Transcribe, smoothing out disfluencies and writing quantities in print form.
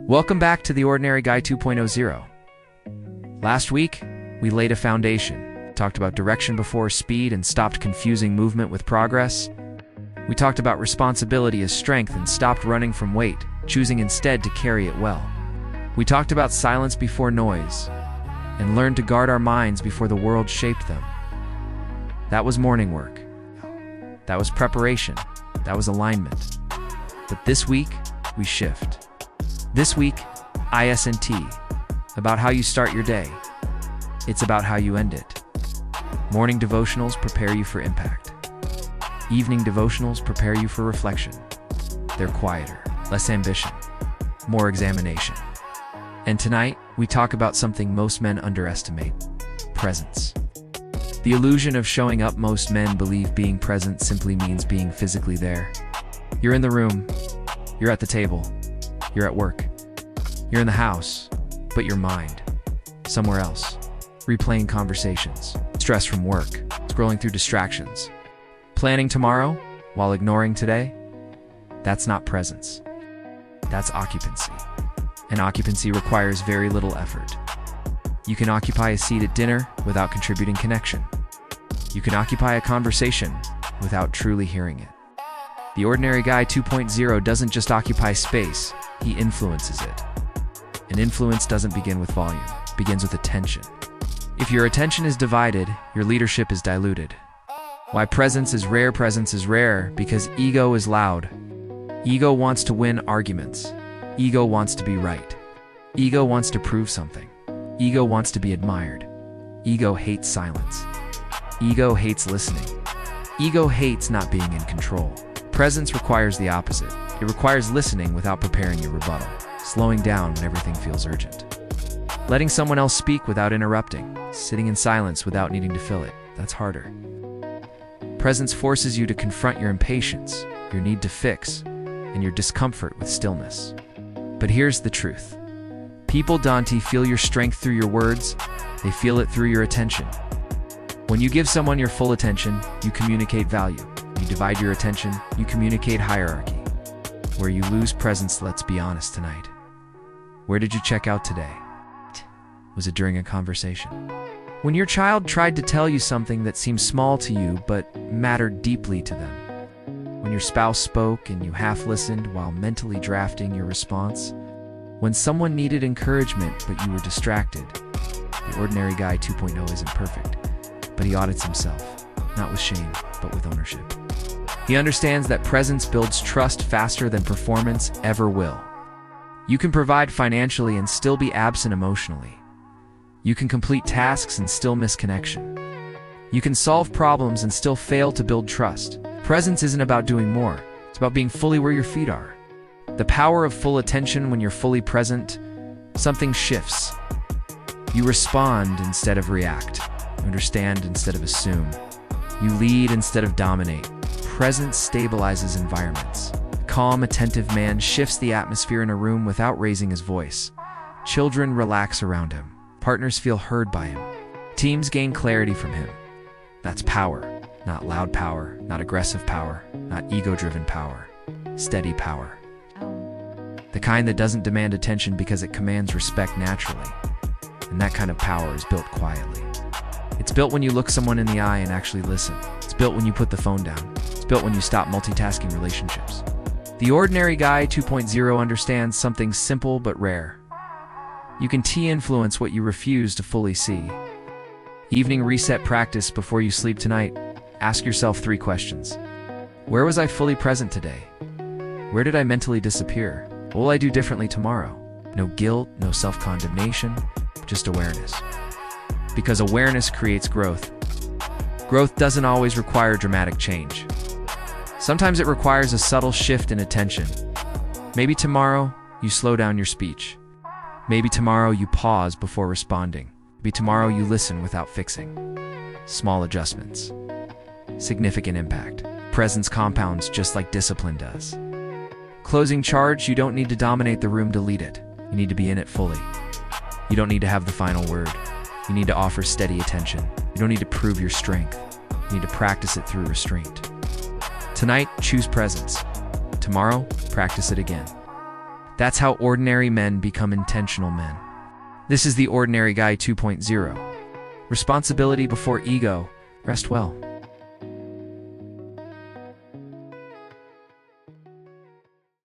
Welcome back to The Ordinary Guy 2.0. Last week, we laid a foundation, talked about direction before speed and stopped confusing movement with progress. We talked about responsibility as strength and stopped running from weight, choosing instead to carry it well. We talked about silence before noise and learned to guard our minds before the world shaped them. That was morning work. That was preparation. That was alignment. But this week, we shift. This week, ISNT, about how you start your day. It's about how you end it. Morning devotionals prepare you for impact. Evening devotionals prepare you for reflection. They're quieter, less ambition, more examination. And tonight, we talk about something most men underestimate: presence. The illusion of showing up. Most men believe being present simply means being physically there. You're in the room, you're at the table, you're at work, you're in the house, but your mind, somewhere else, replaying conversations, stress from work, scrolling through distractions, planning tomorrow while ignoring today. That's not presence. That's occupancy. And occupancy requires very little effort. You can occupy a seat at dinner without contributing connection. You can occupy a conversation without truly hearing it. The Ordinary Guy 2.0 doesn't just occupy space, he influences it. And influence doesn't begin with volume, it begins with attention. If your attention is divided, your leadership is diluted. Why presence is rare? Presence is rare because ego is loud. Ego wants to win arguments. Ego wants to be right. Ego wants to prove something. Ego wants to be admired. Ego hates silence. Ego hates listening. Ego hates not being in control. Presence requires the opposite. It requires listening without preparing your rebuttal, slowing down when everything feels urgent, letting someone else speak without interrupting, sitting in silence without needing to fill it. That's harder. Presence forces you to confront your impatience, your need to fix, and your discomfort with stillness. But here's the truth. People don't feel your strength through your words, they feel it through your attention. When you give someone your full attention, you communicate value. You divide your attention, you communicate hierarchy. Where you lose presence, let's be honest tonight. Where did you check out today? Was it during a conversation? When your child tried to tell you something that seemed small to you but mattered deeply to them? When your spouse spoke and you half listened while mentally drafting your response? When someone needed encouragement but you were distracted? The Ordinary Guy 2.0 isn't perfect, but he audits himself, not with shame, but with ownership. He understands that presence builds trust faster than performance ever will. You can provide financially and still be absent emotionally. You can complete tasks and still miss connection. You can solve problems and still fail to build trust. Presence isn't about doing more. It's about being fully where your feet are. The power of full attention. When you're fully present, something shifts. You respond instead of react. You understand instead of assume. You lead instead of dominate. Presence stabilizes environments. A calm, attentive man shifts the atmosphere in a room without raising his voice. Children relax around him. Partners feel heard by him. Teams gain clarity from him. That's power. Not loud power, not aggressive power, not ego-driven power. Steady power. The kind that doesn't demand attention because it commands respect naturally. And that kind of power is built quietly. It's built when you look someone in the eye and actually listen. It's built when you put the phone down. It's built when you stop multitasking relationships. The Ordinary Guy 2.0 understands something simple but rare. You can influence what you refuse to fully see. Evening reset practice before you sleep tonight. Ask yourself 3 questions. Where was I fully present today? Where did I mentally disappear? What will I do differently tomorrow? No guilt, no self-condemnation, just awareness. Because awareness creates growth. Growth doesn't always require dramatic change. Sometimes it requires a subtle shift in attention. Maybe tomorrow, you slow down your speech. Maybe tomorrow you pause before responding. Maybe tomorrow you listen without fixing. Small adjustments. Significant impact. Presence compounds just like discipline does. Closing charge, you don't need to dominate the room to lead it. You need to be in it fully. You don't need to have the final word. You need to offer steady attention. You don't need to prove your strength. You need to practice it through restraint. Tonight, choose presence. Tomorrow, practice it again. That's how ordinary men become intentional men. This is the Ordinary Guy 2.0. Responsibility before ego. Rest well.